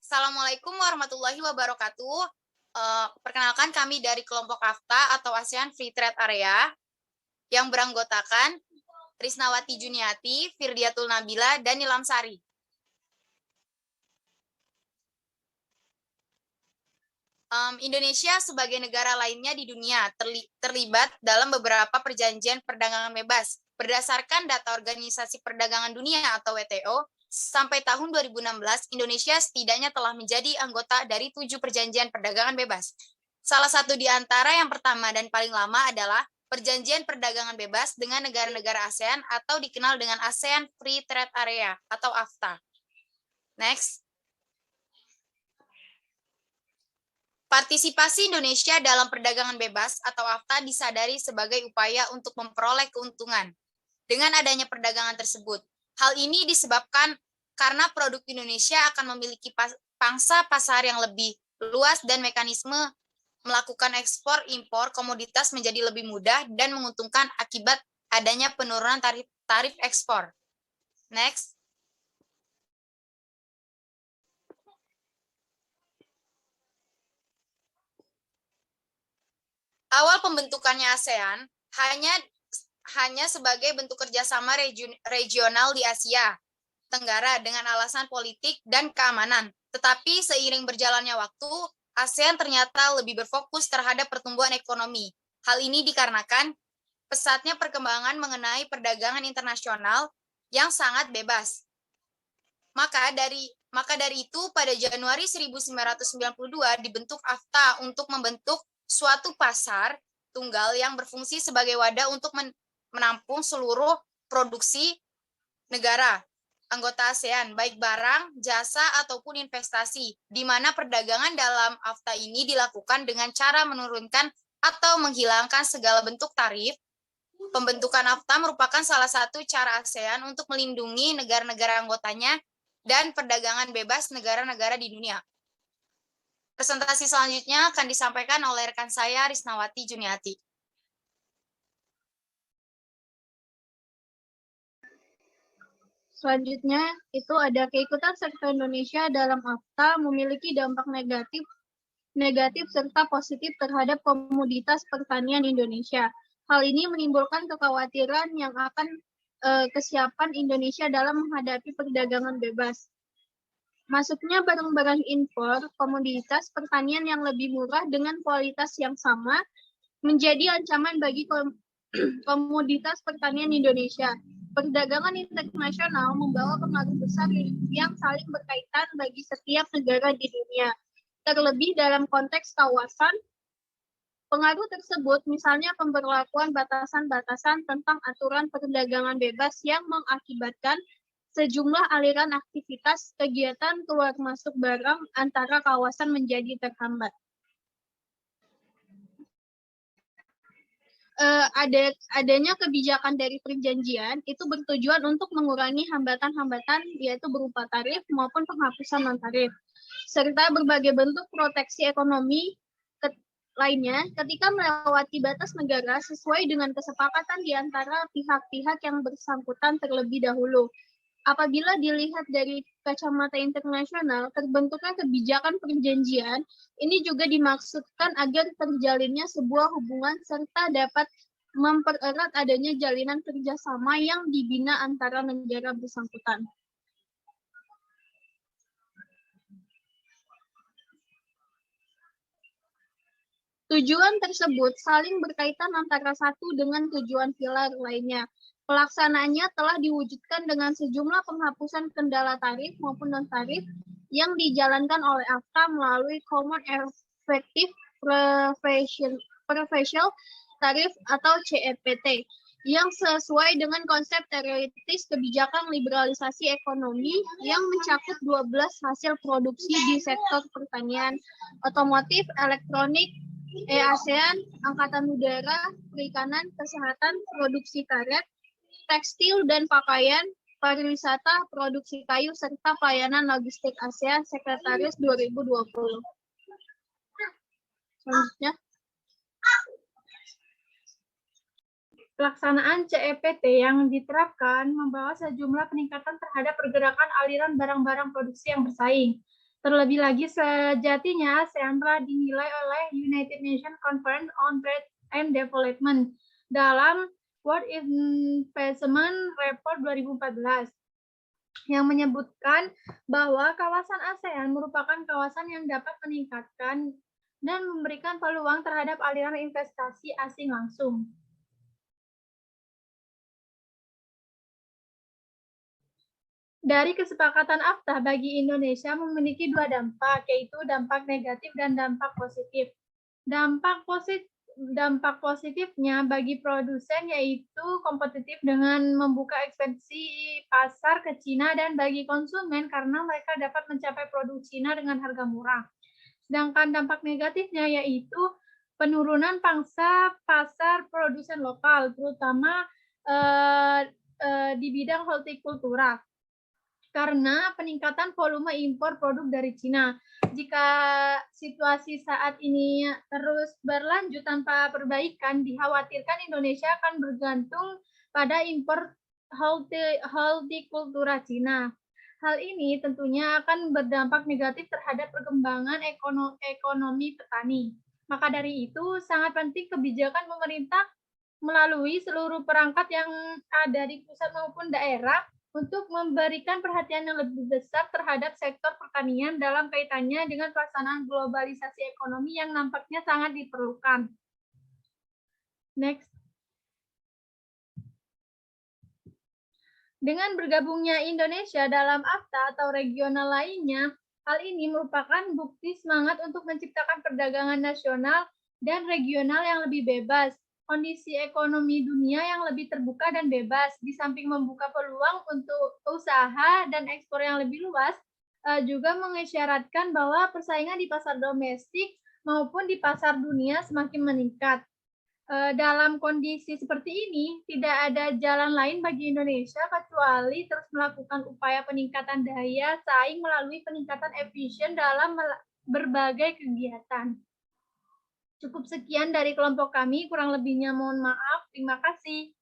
Assalamualaikum warahmatullahi wabarakatuh. Perkenalkan kami dari kelompok AFTA atau ASEAN Free Trade Area yang beranggotakan Trisnawati Juniati, Firdiatul Nabila, dan Nilam Sari. Indonesia sebagai negara lainnya di dunia terlibat dalam beberapa perjanjian perdagangan bebas. Berdasarkan data Organisasi Perdagangan Dunia atau WTO, sampai tahun 2016, Indonesia setidaknya telah menjadi anggota dari 7 perjanjian perdagangan bebas. Salah satu di antara yang pertama dan paling lama adalah Perjanjian Perdagangan Bebas dengan negara-negara ASEAN atau dikenal dengan ASEAN Free Trade Area atau AFTA. Next. Partisipasi Indonesia dalam perdagangan bebas atau AFTA disadari sebagai upaya untuk memperoleh keuntungan dengan adanya perdagangan tersebut. Hal ini disebabkan karena produk Indonesia akan memiliki pangsa pasar yang lebih luas dan mekanisme melakukan ekspor-impor komoditas menjadi lebih mudah dan menguntungkan akibat adanya penurunan tarif ekspor. Next. Awal pembentukannya ASEAN hanya sebagai bentuk kerjasama regional di Asia Tenggara dengan alasan politik dan keamanan. Tetapi seiring berjalannya waktu, ASEAN ternyata lebih berfokus terhadap pertumbuhan ekonomi. Hal ini dikarenakan pesatnya perkembangan mengenai perdagangan internasional yang sangat bebas. Maka dari itu, pada Januari 1992 dibentuk AFTA untuk membentuk suatu pasar tunggal yang berfungsi sebagai wadah untuk menampung seluruh produksi negara anggota ASEAN, baik barang, jasa, ataupun investasi, di mana perdagangan dalam AFTA ini dilakukan dengan cara menurunkan atau menghilangkan segala bentuk tarif. Pembentukan AFTA merupakan salah satu cara ASEAN untuk melindungi negara-negara anggotanya dan perdagangan bebas negara-negara di dunia. Presentasi selanjutnya akan disampaikan oleh rekan saya, Risnawati Juniati. Selanjutnya, itu ada keikutan serta Indonesia dalam AFTA memiliki dampak negatif serta positif terhadap komoditas pertanian Indonesia. Hal ini menimbulkan kekhawatiran yang akan kesiapan Indonesia dalam menghadapi perdagangan bebas. Masuknya barang-barang impor komoditas pertanian yang lebih murah dengan kualitas yang sama menjadi ancaman bagi komoditas pertanian Indonesia. Perdagangan internasional membawa pengaruh besar yang saling berkaitan bagi setiap negara di dunia. Terlebih dalam konteks kawasan, pengaruh tersebut misalnya pemberlakuan batasan-batasan tentang aturan perdagangan bebas yang mengakibatkan sejumlah aliran aktivitas kegiatan keluar masuk barang antara kawasan menjadi terhambat. Adanya kebijakan dari perjanjian itu bertujuan untuk mengurangi hambatan-hambatan yaitu berupa tarif maupun penghapusan non-tarif, serta berbagai bentuk proteksi ekonomi lainnya ketika melewati batas negara sesuai dengan kesepakatan di antara pihak-pihak yang bersangkutan terlebih dahulu. Apabila dilihat dari kacamata internasional, terbentuknya kebijakan perjanjian ini juga dimaksudkan agar terjalinnya sebuah hubungan serta dapat mempererat adanya jalinan kerjasama yang dibina antara negara bersangkutan. Tujuan tersebut saling berkaitan antara satu dengan tujuan pilar lainnya. Pelaksanaannya telah diwujudkan dengan sejumlah penghapusan kendala tarif maupun non-tarif yang dijalankan oleh AFTA melalui Common Effective Preferential Tariff atau CEPT yang sesuai dengan konsep teoritis kebijakan liberalisasi ekonomi yang mencakup 12 hasil produksi di sektor pertanian, otomotif, elektronik, ASEAN, Angkatan Udara, Perikanan, Kesehatan, Produksi Karet, Tekstil dan Pakaian, Pariwisata, Produksi Kayu, serta Pelayanan Logistik ASEAN, Sekretaris 2020. Selanjutnya. Pelaksanaan CEPT yang diterapkan membawa sejumlah peningkatan terhadap pergerakan aliran barang-barang produksi yang bersaing. Terlebih lagi, sejatinya ASEAN telah dinilai oleh United Nations Conference on Trade and Development dalam World Investment Report 2014 yang menyebutkan bahwa kawasan ASEAN merupakan kawasan yang dapat meningkatkan dan memberikan peluang terhadap aliran investasi asing langsung. Dari kesepakatan AFTA bagi Indonesia memiliki dua dampak, yaitu dampak negatif dan dampak positif. Dampak positifnya bagi produsen yaitu kompetitif dengan membuka ekspansi pasar ke Cina, dan bagi konsumen karena mereka dapat mencapai produk Cina dengan harga murah. Sedangkan dampak negatifnya yaitu penurunan pangsa pasar produsen lokal, terutama di bidang hortikultura, karena peningkatan volume impor produk dari Cina. Jika situasi saat ini terus berlanjut tanpa perbaikan, dikhawatirkan Indonesia akan bergantung pada impor hortikultura Cina. Hal ini tentunya akan berdampak negatif terhadap perkembangan ekonomi petani. Maka dari itu, sangat penting kebijakan pemerintah melalui seluruh perangkat yang ada di pusat maupun daerah untuk memberikan perhatian yang lebih besar terhadap sektor pertanian dalam kaitannya dengan pelaksanaan globalisasi ekonomi yang nampaknya sangat diperlukan. Next. Dengan bergabungnya Indonesia dalam AFTA atau regional lainnya, hal ini merupakan bukti semangat untuk menciptakan perdagangan nasional dan regional yang lebih bebas, kondisi ekonomi dunia yang lebih terbuka dan bebas, di samping membuka peluang untuk usaha dan ekspor yang lebih luas, juga mengisyaratkan bahwa persaingan di pasar domestik maupun di pasar dunia semakin meningkat. Dalam kondisi seperti ini, tidak ada jalan lain bagi Indonesia kecuali terus melakukan upaya peningkatan daya saing melalui peningkatan efisien dalam berbagai kegiatan. Cukup sekian dari kelompok kami, kurang lebihnya mohon maaf. Terima kasih.